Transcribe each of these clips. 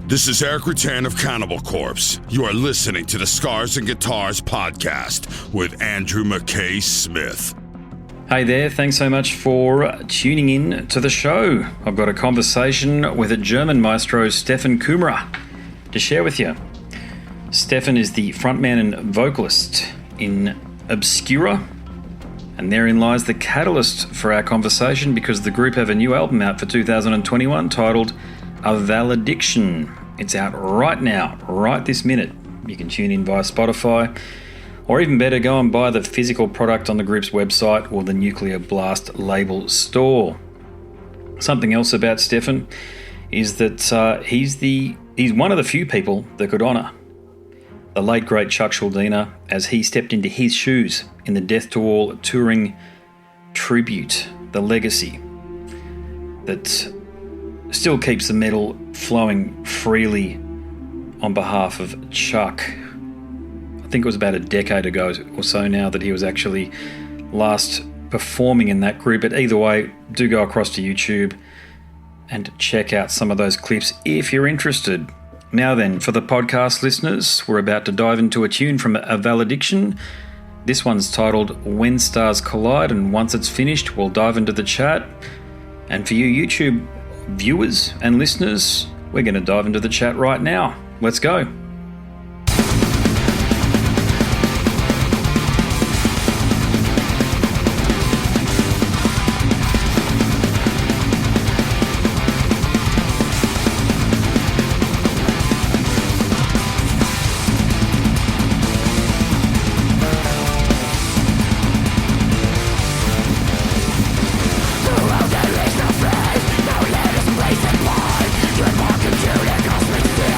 This is Eric Rutan of Cannibal Corpse. You are listening to the Scars and Guitars podcast with Andrew McKay Smith. Hey there, thanks so much for tuning in to the show. I've got a conversation with a German maestro, Steffen Kummerer, to share with you. Steffen is the frontman and vocalist in Obscura, and therein lies the catalyst for our conversation because the group have a new album out for 2021 titled Valediction. It's out right now, right this minute. You can tune in via Spotify, or even better, go and buy the physical product on the group's website or the Nuclear Blast label store. Something else about Steffen is that he's one of the few people that could honour the late great Chuck Schuldiner as he stepped into his shoes in the Death to All touring tribute, the legacy that still keeps the metal flowing freely on behalf of Chuck. I think it was about a decade ago or so now that he was actually last performing in that group. But either way, do go across to YouTube and check out some of those clips if you're interested. Now then, for the podcast listeners, we're about to dive into a tune from Valediction. This one's titled When Stars Collide, and once it's finished, we'll dive into the chat. And for you YouTube viewers and listeners, we're going to dive into the chat right now. Let's go. Now let us embrace and blind. You're marking to the cosmic sea.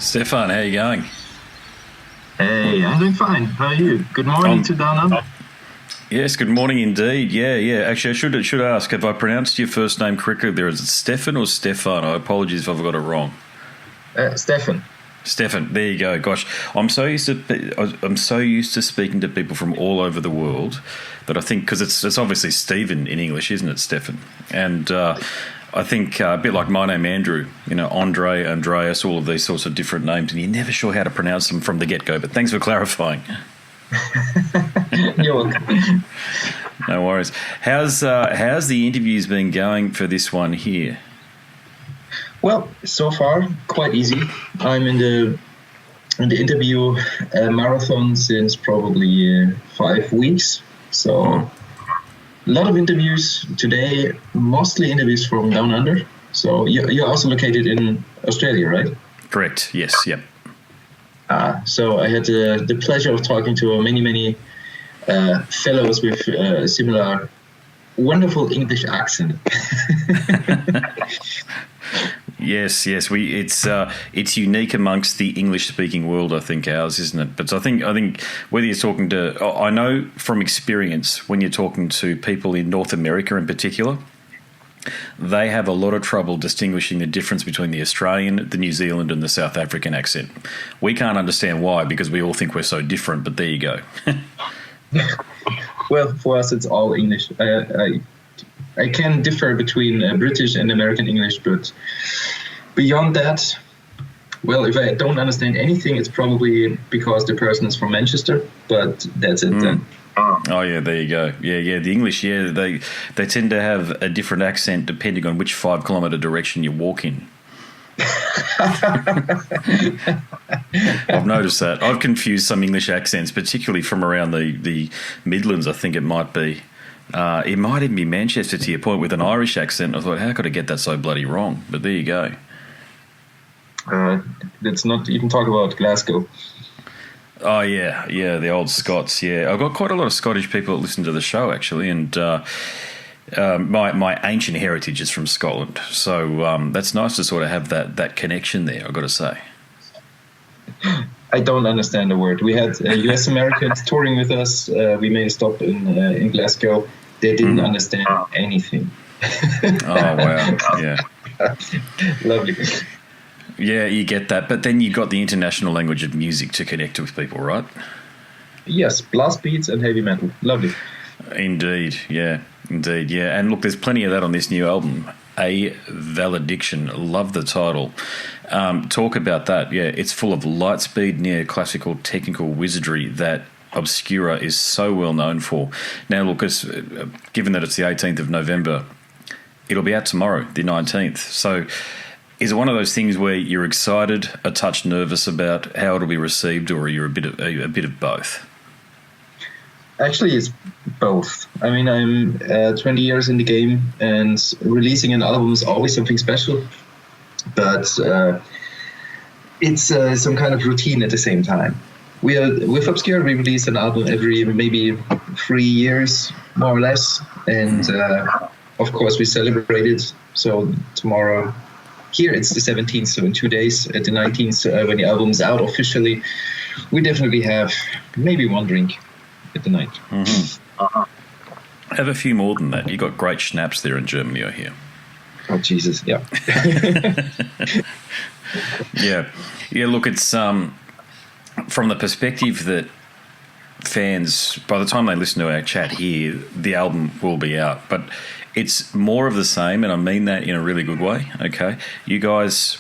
Stefan, how are you going? Hey, I'm doing fine. How are you? Good morning to down under. Yes, good morning indeed. Yeah. Actually, I should ask, have I pronounced your first name correctly there? Is it Stefan or Stefan? I apologize if I've got it wrong. Stefan. Stefan, there you go. Gosh, I'm so used to speaking to people from all over the world that I think, because it's obviously Stephen in English, isn't it, Stefan? And I think a bit like my name, Andrew, Andre, Andreas, all of these sorts of different names, and you're never sure how to pronounce them from the get-go, but thanks for clarifying. You're welcome. No worries. How's the interviews been going for this one here? Well, so far, quite easy. I'm in the interview marathon since probably 5 weeks, so... A lot of interviews today, mostly interviews from down under. So you're also located in Australia, right? Correct. Yes. Yep. So I had the pleasure of talking to many fellows with a similar wonderful English accent. Yes. It's unique amongst the English-speaking world. I think ours, isn't it? But I think whether you're talking to, I know from experience when you're talking to people in North America in particular, they have a lot of trouble distinguishing the difference between the Australian, the New Zealand, and the South African accent. We can't understand why because we all think we're so different. But there you go. Well, for us, it's all English. I can differ between British and American English, but beyond that, well, if I don't understand anything, it's probably because the person is from Manchester, but that's it then. Oh, yeah, there you go. Yeah, the English, they tend to have a different accent depending on which 5 kilometre direction you walk in. I've noticed that. I've confused some English accents, particularly from around the Midlands, I think it might be. It might even be Manchester to your point with an Irish accent. I thought, how could I get that so bloody wrong? But there you go. Let's not even talk about Glasgow. Oh, yeah, the old Scots, yeah. I've got quite a lot of Scottish people that listen to the show, actually, and my ancient heritage is from Scotland. So that's nice to sort of have that connection there, I've got to say. I don't understand a word. We had US Americans touring with us. We made a stop in Glasgow. They didn't understand anything. Oh, wow. Yeah. Lovely. Yeah, you get that. But then you've got the international language of music to connect with people, right? Yes, blast beats and heavy metal. Lovely. Indeed, yeah. And look, there's plenty of that on this new album, A Valediction. Love the title. Talk about that. Yeah, it's full of light speed, neoclassical, technical wizardry that Obscura is so well known for. Now, look, given that it's the 18th of November, it'll be out tomorrow, the 19th. So is it one of those things where you're excited, a touch nervous about how it'll be received, or are you a bit of both? Actually, it's both. I mean, I'm 20 years in the game, and releasing an album is always something special. But it's some kind of routine at the same time. With Obscura, we release an album every maybe 3 years, more or less. And of course, we celebrate it. So tomorrow, here it's the 17th, so in 2 days, at the 19th, when the album's out officially, we definitely have maybe one drink at the night. Have a few more than that. You got great schnapps there in Germany, I hear. Oh, Jesus, yeah. Yeah, look, it's from the perspective that fans, by the time they listen to our chat here, the album will be out. But it's more of the same, and I mean that in a really good way, okay? You guys,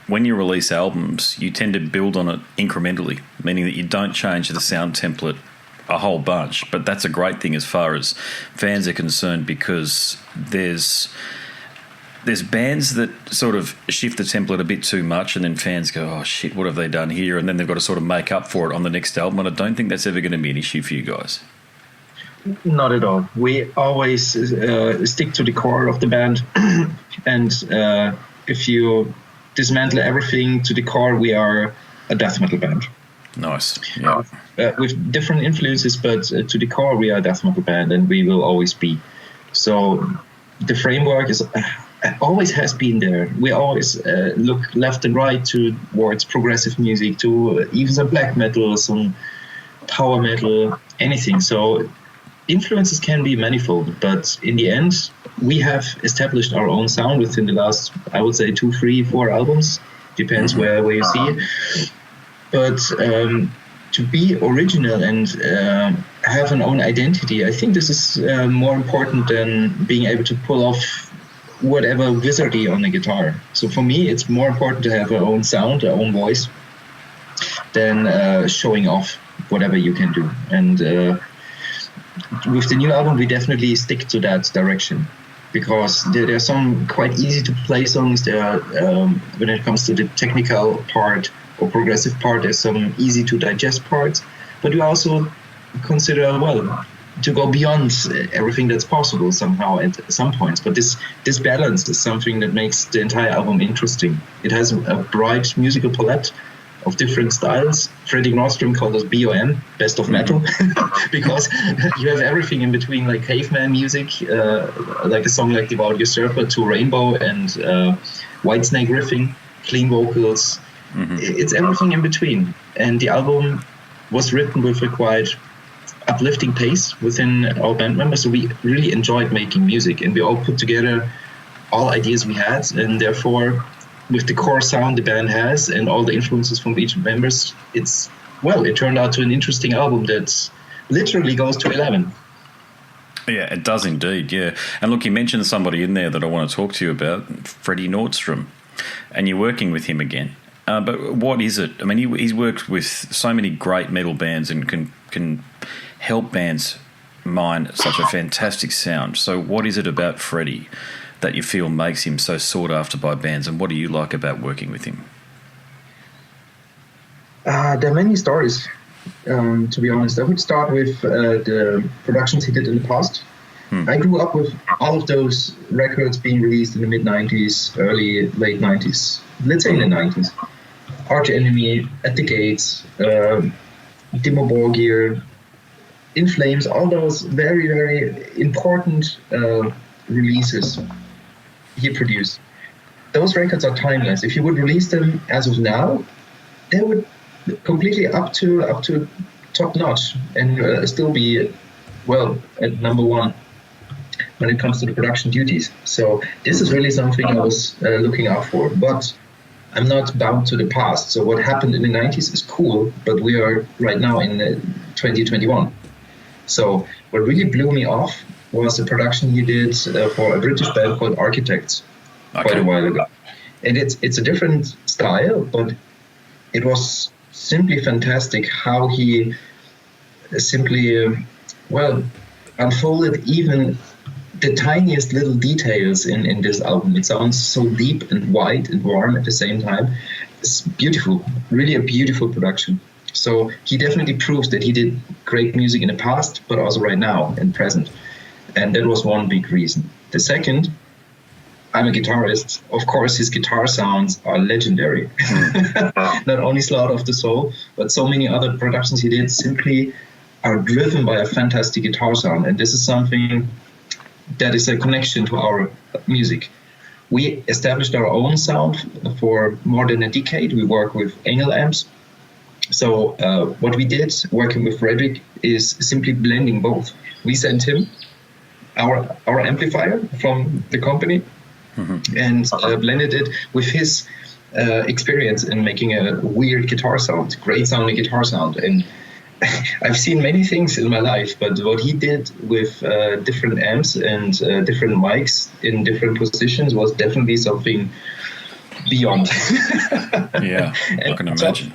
when you release albums, you tend to build on it incrementally, meaning that you don't change the sound template a whole bunch. But that's a great thing as far as fans are concerned, because there's bands that sort of shift the template a bit too much, and then fans go, oh shit, what have they done here? And then they've got to sort of make up for it on the next album. And I don't think that's ever going to be an issue for you guys. Not at all. We always stick to the core of the band. And if you dismantle everything to the core, we are a death metal band. Nice. Yeah. With different influences, but to the core, we are a death metal band, and we will always be. So the framework is always has been there. We always look left and right towards progressive music, to even some black metal, some power metal, anything. So influences can be manifold, but in the end, we have established our own sound within the last, I would say, 2, 3, 4 albums. Depends where you see it. But to be original and have an own identity, I think this is more important than being able to pull off whatever wizardry on the guitar. So for me, it's more important to have our own sound, our own voice, than showing off whatever you can do. And with the new album, we definitely stick to that direction, because there are some quite easy to play songs. There are, when it comes to the technical part or progressive part, there's some easy to digest parts, but we also consider, well, to go beyond everything that's possible somehow at some points. But this balance is something that makes the entire album interesting. It has a bright musical palette of different styles. Freddie Nordstrom called us BOM, best of metal, because you have everything in between, like caveman music, like a song like Devout Usurper, to Rainbow and Whitesnake riffing, clean vocals. It's everything in between. And the album was written with a quite uplifting pace within our band members, so we really enjoyed making music, and we all put together all ideas we had, and therefore with the core sound the band has and all the influences from each members, it turned out to an interesting album that literally goes to 11. Yeah, it does indeed, yeah. And look, you mentioned somebody in there that I want to talk to you about, Freddie Nordstrom, and you're working with him again. But what is it? I mean, he's worked with so many great metal bands and can help bands mine such a fantastic sound. So what is it about Freddie that you feel makes him so sought after by bands, and what do you like about working with him? There are many stories, to be honest. I would start with the productions he did in the past. I grew up with all of those records being released in the mid-90s, late 90s, let's say in the 90s. Arch Enemy, At the Gates, Dimmu Borgir, In Flames, all those very, very important releases he produced. Those records are timeless. If you would release them as of now, they would completely up to top notch and still be at number one when it comes to the production duties. So this is really something I was looking out for. But I'm not bound to the past. So what happened in the 90s is cool, but we are right now in 2021. So what really blew me off was a production he did for a British band called Architects quite a while ago. And it's a different style, but it was simply fantastic how he simply, unfolded even the tiniest little details in this album. It sounds so deep and wide and warm at the same time. It's beautiful, really a beautiful production. So he definitely proves that he did great music in the past, but also right now and present. And that was one big reason. The second, I'm a guitarist. Of course, his guitar sounds are legendary. Not only Slaughter of the Soul, but so many other productions he did simply are driven by a fantastic guitar sound. And this is something that is a connection to our music. We established our own sound for more than a decade. We work with Engel amps. So what we did working with Frederick is simply blending both. We sent him our amplifier from the company and blended it with his experience in making a weird guitar sound, great sounding guitar sound. And I've seen many things in my life, but what he did with different amps and different mics in different positions was definitely something beyond. Yeah, I can imagine.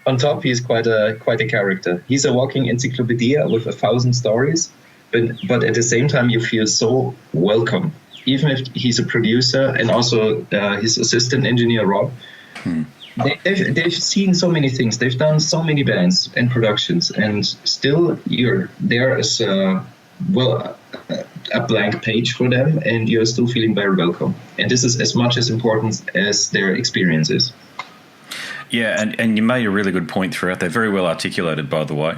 On top, he's quite a character. He's a walking encyclopedia with 1,000 stories, but at the same time, you feel so welcome. Even if he's a producer and also his assistant engineer, Rob, they've seen so many things. They've done so many bands and productions, and still you're there as a blank page for them, and you're still feeling very welcome. And this is as much as important as their experiences. Yeah, and you made a really good point throughout. They're very well articulated, by the way.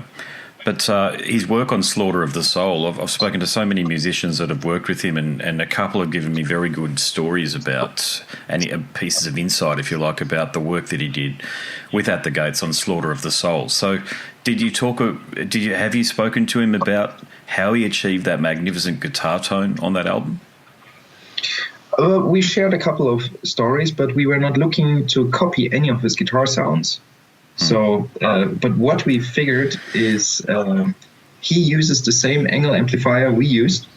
But his work on Slaughter of the Soul, I've spoken to so many musicians that have worked with him, and a couple have given me very good stories about, and pieces of insight, if you like, about the work that he did with At the Gates on Slaughter of the Soul. So have you spoken to him about how he achieved that magnificent guitar tone on that album? We shared a couple of stories, but we were not looking to copy any of his guitar sounds. So, but what we figured is he uses the same angle amplifier we used,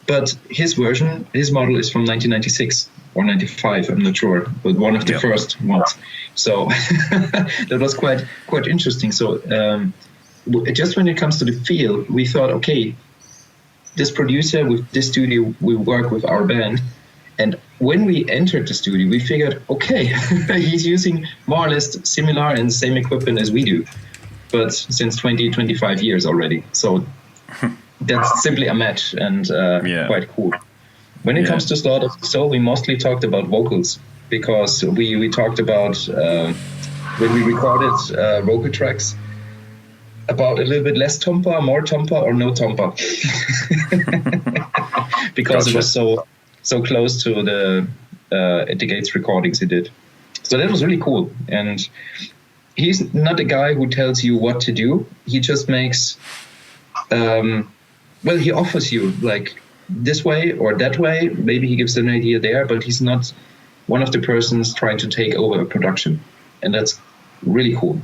but his model is from 1996 or 95, I'm not sure, but one of the first ones. So that was quite interesting. So just when it comes to the feel, we thought, okay, this producer with this studio will work with our band. And when we entered the studio, we figured, okay, he's using more or less similar and same equipment as we do, but since 25 years already. So that's simply a match and quite cool. When it comes to Slaughter of the Soul, we mostly talked about vocals because we talked about, when we recorded vocal tracks, about a little bit less tompa, more tompa, or no tompa. Because it was so close to the At the Gates recordings he did. So that was really cool. And he's not a guy who tells you what to do. He just makes, he offers you like this way or that way. Maybe he gives an idea there, but he's not one of the persons trying to take over a production. And that's really cool.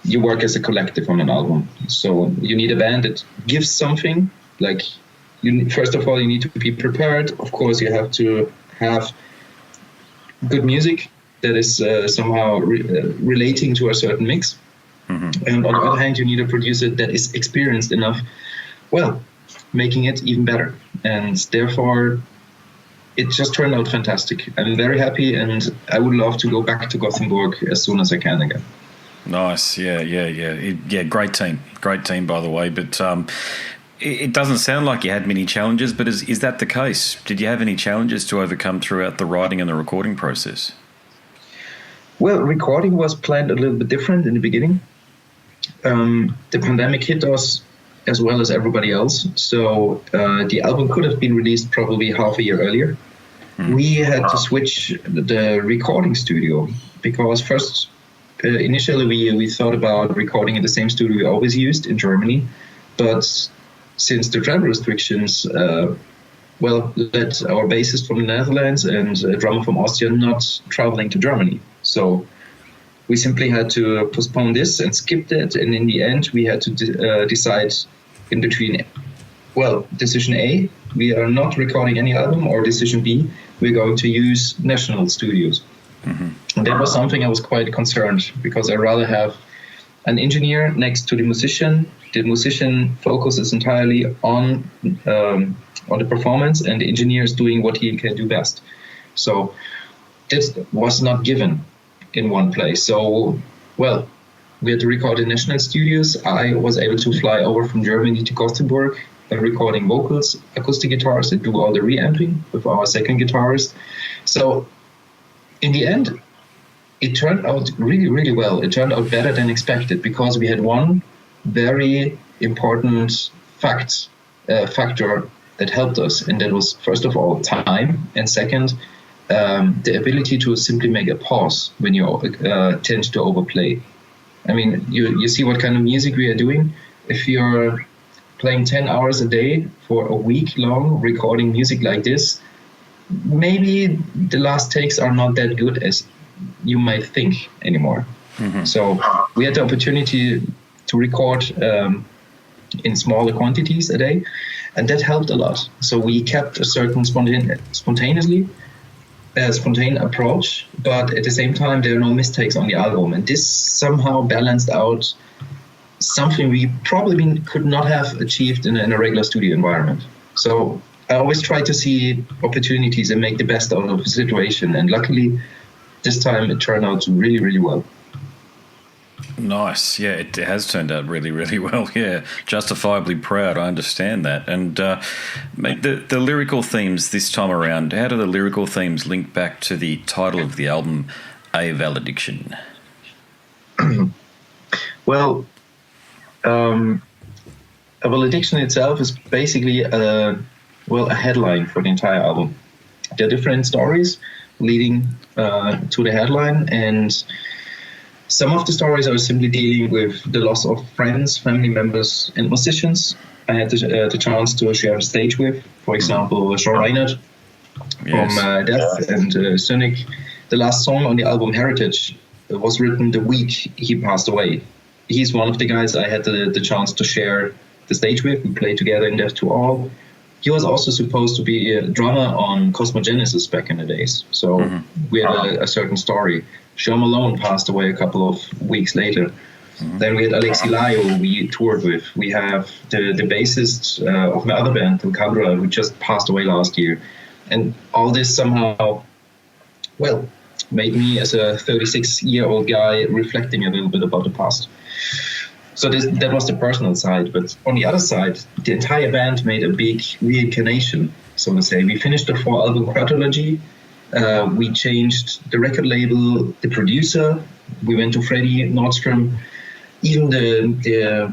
You work as a collective on an album. So you need a band that gives something, like, first of all, you need to be prepared. Of course, you have to have good music that is somehow relating to a certain mix. Mm-hmm. And on the other hand, you need a producer that is experienced enough, making it even better. And therefore, it just turned out fantastic. I'm very happy, and I would love to go back to Gothenburg as soon as I can again. Nice. Yeah. Great team, by the way. But it doesn't sound like you had many challenges, but is that the case? Did you have any challenges to overcome throughout the writing and the recording process? Well, recording was planned a little bit different in the beginning. The pandemic hit us as well as everybody else. So the album could have been released probably half a year earlier. Mm. We had to switch the recording studio because first, initially we thought about recording in the same studio we always used in Germany, but since the travel restrictions, led our bassist from the Netherlands and a drummer from Austria not traveling to Germany. So we simply had to postpone this and skip it. And in the end, we had to decide in between, decision A, we are not recording any album, or decision B, we're going to use national studios. Mm-hmm. And that was something I was quite concerned because I rather have an engineer next to the musician. The musician focuses entirely on the performance, and the engineer is doing what he can do best. So this was not given in one place. So, we had to record in national studios. I was able to fly over from Germany to Gothenburg, recording vocals, acoustic guitars, and do all the reamping with our second guitarist. So in the end, it turned out really, really well. It turned out better than expected because we had one very important factor that helped us, and that was, first of all, time, and second, the ability to simply make a pause when you tend to overplay. I mean, you see what kind of music we are doing. If you're playing 10 hours a day for a week long, recording music like this, maybe the last takes are not that good as you might think anymore. Mm-hmm. So we had the opportunity to record in smaller quantities a day, and that helped a lot. So we kept a certain spontaneous approach, but at the same time there are no mistakes on the album, and this somehow balanced out something we probably could not have achieved in a regular studio environment. So I always try to see opportunities and make the best out of the situation, and luckily this time it turned out really, really well. Nice. Yeah, it has turned out really, really well. Yeah, justifiably proud. I understand that. And the lyrical themes this time around, how do the lyrical themes link back to the title of the album, A Valediction? Valediction itself is basically a headline for the entire album. There are different stories leading to the headline, and some of the stories are simply dealing with the loss of friends, family members, and musicians I had the chance to share a stage with. For example, Sean Reinhardt from Death and Cynic. The last song on the album Heritage was written the week he passed away. He's one of the guys I had the chance to share the stage with. We played together in Death to All. He was also supposed to be a drummer on Cosmogenesis back in the days. So we had a certain story. Sean Malone passed away a couple of weeks later. Then we had Alexi Lai, who we toured with. We have the bassist of my other band, Obscura, who just passed away last year. And all this somehow, made me as a 36-year-old guy reflecting a little bit about the past. So that was the personal side. But on the other side, the entire band made a big reincarnation, so to say. We finished the 4-album quadrilogy. We changed the record label, the producer. We went to Freddie Nordstrom. Even the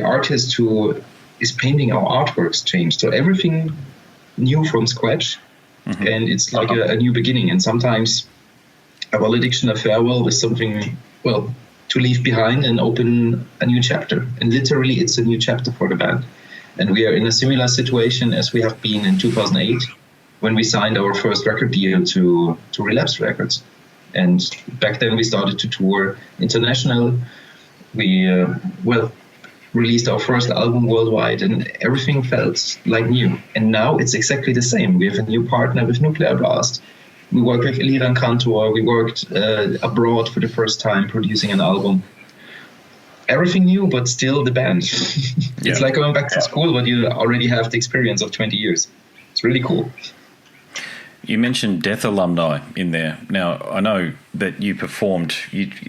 artist who is painting our artworks changed. So everything new from scratch, and it's like a new beginning. And sometimes a valediction, a farewell, is something, to leave behind and open a new chapter. And literally, it's a new chapter for the band. And we are in a similar situation as we have been in 2008, when we signed our first record deal to Relapse Records. And back then we started to tour international. We, released our first album worldwide, and everything felt like new. And now it's exactly the same. We have a new partner with Nuclear Blast. We worked with Eliran Kantor. We worked abroad for the first time, producing an album. Everything new, but still the band. It's like going back to school, but you already have the experience of 20 years. It's really cool. You mentioned Death alumni in there. Now, I know that you performed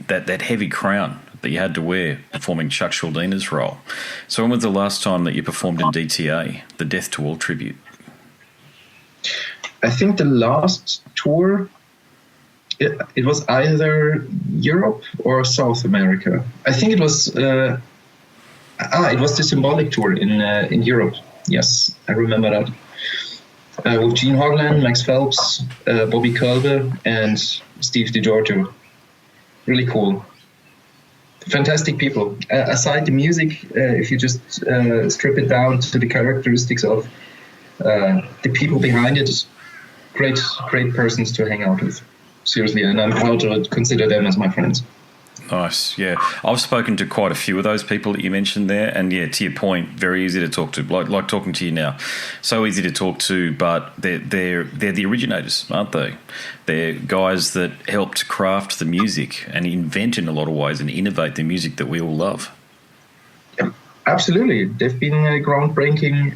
that heavy crown that you had to wear performing Chuck Schuldiner's role. So when was the last time that you performed in DTA, the Death to All tribute? I think the last tour, it was either Europe or South America. I think it was it was the Symbolic tour in Europe. Yes, I remember that. With Gene Hoglan, Max Phelps, Bobby Kolbe, and Steve DiGiorgio. Really cool. Fantastic people. Aside the music, if you just strip it down to the characteristics of the people behind it, great persons to hang out with. Seriously, and I'm proud to consider them as my friends. Nice, yeah. I've spoken to quite a few of those people that you mentioned there, and yeah, to your point, very easy to talk to, like talking to you now. So easy to talk to, but they're the originators, aren't they? They're guys that helped craft the music and invent in a lot of ways and innovate the music that we all love. Yeah, absolutely. They've been groundbreaking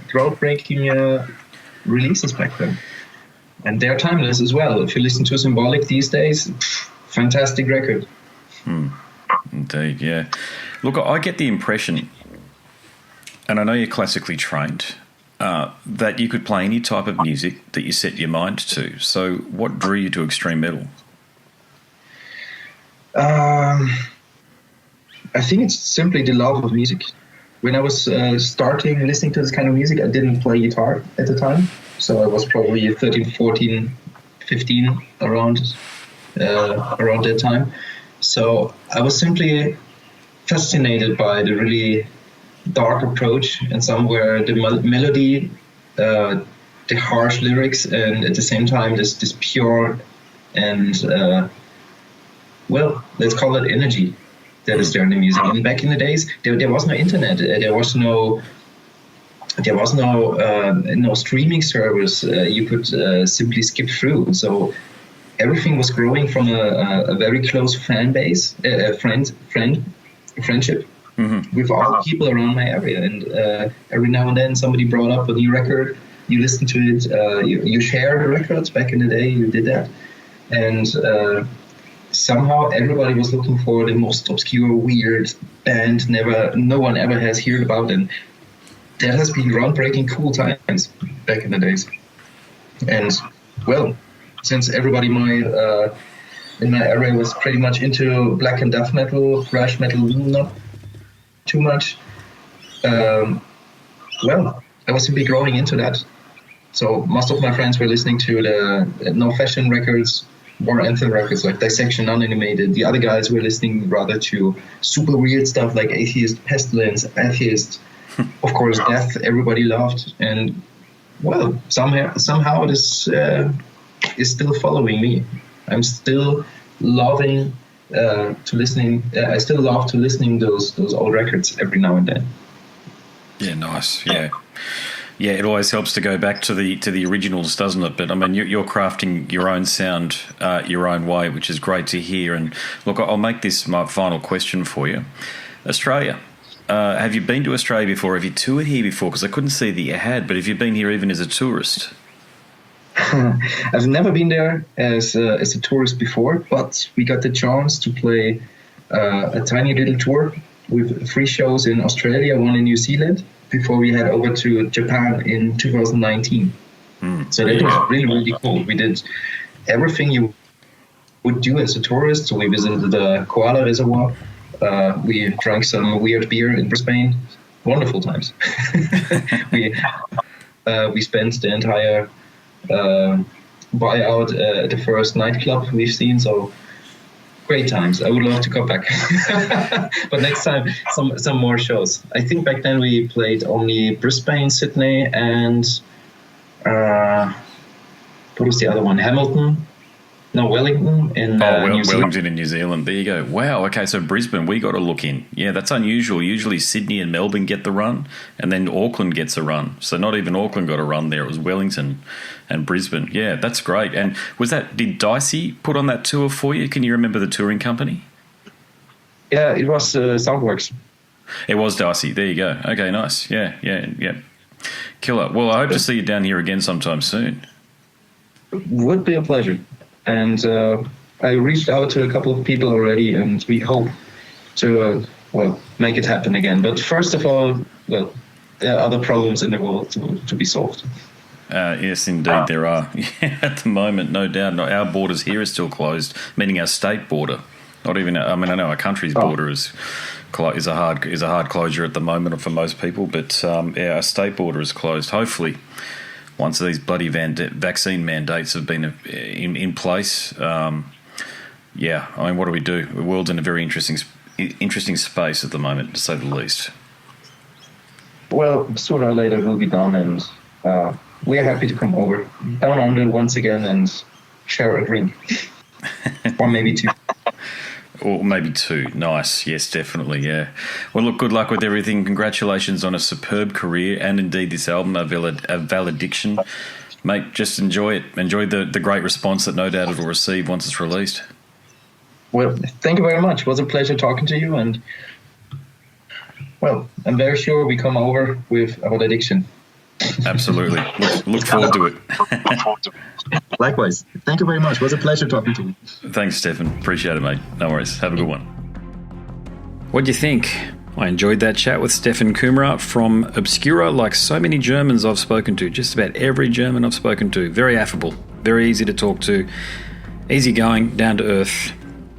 releases back then, and they're timeless as well. If you listen to Symbolic these days, fantastic record. Indeed, yeah. Look, I get the impression, and I know you're classically trained, that you could play any type of music that you set your mind to. So what drew you to extreme metal? I think it's simply the love of music. When I was starting listening to this kind of music, I didn't play guitar at the time. So I was probably 13, 14, 15, around that time. So I was simply fascinated by the really dark approach, and somewhere the melody, the harsh lyrics, and at the same time this pure and let's call it energy that is there in the music. And back in the days, there was no internet, there was no streaming service. You could simply skip through. So everything was growing from a very close fan base, friendship with all the people around my area. And every now and then somebody brought up a new record, you listen to it, you share the records. Back in the day, you did that. And somehow everybody was looking for the most obscure, weird band no one ever has heard about. And that has been groundbreaking, cool times back in the days. And, since everybody in my area was pretty much into black and death metal, thrash metal, not too much, Well, I was simply growing into that. So most of my friends were listening to the no fashion records, war anthem records like Dissection, Unanimated. The other guys were listening rather to super weird stuff like Atheist, Pestilence, Atheist, of course, Death. Everybody loved, and well, somehow this is still following me. I'm still loving to listening. I still love to listening those old records every now and then. Yeah, nice. Yeah. Yeah, it always helps to go back to the originals, doesn't it? But I mean, you're crafting your own sound, your own way, which is great to hear. And look, I'll make this my final question for you. Australia. Have you been to Australia before? Have you toured here before? Because I couldn't see that you had. But have you been here even as a tourist? I've never been there as a tourist before, but we got the chance to play a tiny little tour with 3 shows in Australia, 1 in New Zealand, before we head over to Japan in 2019. So that was really, really cool. We did everything you would do as a tourist. So we visited the Koala Reservoir. We drank some weird beer in Brisbane. Wonderful times. we spent the entire buyout at the first nightclub we've seen. So great times. I would love to come back. But next time, some more shows. I think back then we played only Brisbane, Sydney, and what was the other one? Hamilton? No, Wellington in New Zealand. Wellington in New Zealand. There you go. Wow. Okay, so Brisbane, we got to look in. Yeah, that's unusual. Usually Sydney and Melbourne get the run, and then Auckland gets a run. So not even Auckland got a run there. It was Wellington and Brisbane. Yeah, that's great. And did Dicey put on that tour for you? Can you remember the touring company? Yeah, it was Soundworks. It was Dicey. There you go. Okay, nice. Yeah. Killer. Well, I hope to see you down here again sometime soon. Would be a pleasure. And I reached out to a couple of people already, and we hope to make it happen again. But first of all, there are other problems in the world to be solved. Yes, indeed there are. Yeah, at the moment, no doubt. Our borders here are still closed, meaning our state border. Not even. I mean, I know our country's border is a hard closure at the moment for most people, but our state border is closed. Hopefully, once these bloody vaccine mandates have been in place, I mean, what do we do? The world's in a very interesting space at the moment, to say the least. Well, sooner or later it will be done, and we are happy to come over down under once again and share a drink. Or maybe 2. Or maybe 2. Nice. Yes, definitely. Yeah. Well, look, good luck with everything. Congratulations on a superb career and indeed this album, A Valediction. Mate, just enjoy it. Enjoy the great response that no doubt it will receive once it's released. Well, thank you very much. It was a pleasure talking to you. And, well, I'm very sure we come over with A Valediction. Absolutely. Look forward to it. Likewise. Thank you very much. It was a pleasure talking to you. Thanks, Stefan. Appreciate it, mate. No worries. Have a good one. What do you think? I enjoyed that chat with Steffen Kummerer from Obscura, like so many Germans I've spoken to. Just about every German I've spoken to. Very affable. Very easy to talk to. Easygoing. Down to earth.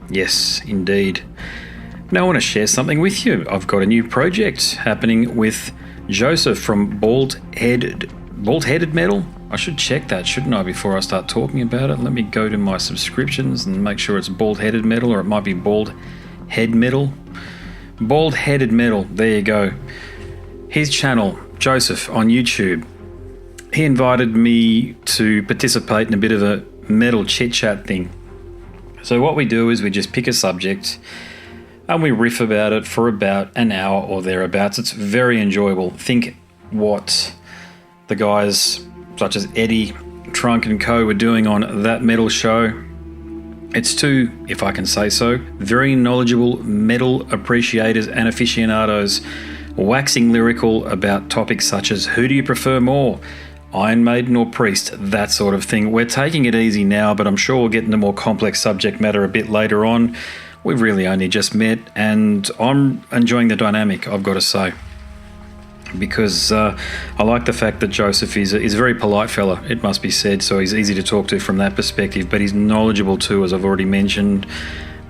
Yes, indeed. Now I want to share something with you. I've got a new project happening with Joseph from Bald Headed Metal. I should check that, shouldn't I, before I start talking about it? Let me go to my subscriptions and make sure it's Bald Headed Metal, or it might be Bald Head Metal. Bald Headed Metal, there you go. His channel, Joseph, on YouTube. He invited me to participate in a bit of a metal chit-chat thing. So what we do is we just pick a subject and we riff about it for about an hour or thereabouts. It's very enjoyable. Think what the guys such as Eddie, Trunk and Co. were doing on That Metal Show. It's 2, if I can say so, very knowledgeable metal appreciators and aficionados waxing lyrical about topics such as who do you prefer more, Iron Maiden or Priest, that sort of thing. We're taking it easy now, but I'm sure we'll get into more complex subject matter a bit later on. We've really only just met, and I'm enjoying the dynamic, I've got to say. Because I like the fact that Joseph is a very polite fella, it must be said, so he's easy to talk to from that perspective, but he's knowledgeable too, as I've already mentioned,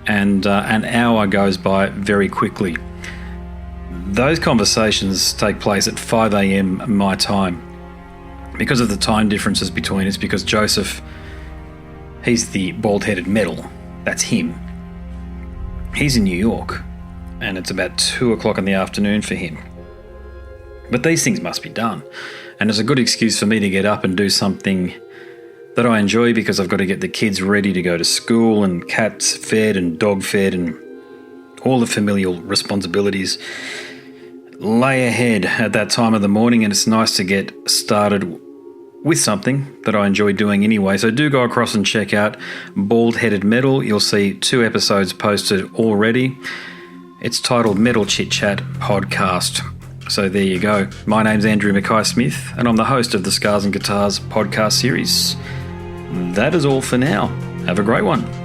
and an hour goes by very quickly. Those conversations take place at 5 a.m. my time. Because of the time differences between us, because Joseph, he's the bald-headed metal. That's him. He's in New York, and it's about 2 o'clock in the afternoon for him. But these things must be done, and it's a good excuse for me to get up and do something that I enjoy, because I've got to get the kids ready to go to school and cats fed and dog fed and all the familial responsibilities lay ahead at that time of the morning, and it's nice to get started with something that I enjoy doing anyway. So do go across and check out Bald Headed Metal. You'll see 2 episodes posted already. It's titled Metal Chit Chat Podcast. So there you go. My name's Andrew Mackay-Smith, and I'm the host of the Scars and Guitars podcast series. That is all for now. Have a great one.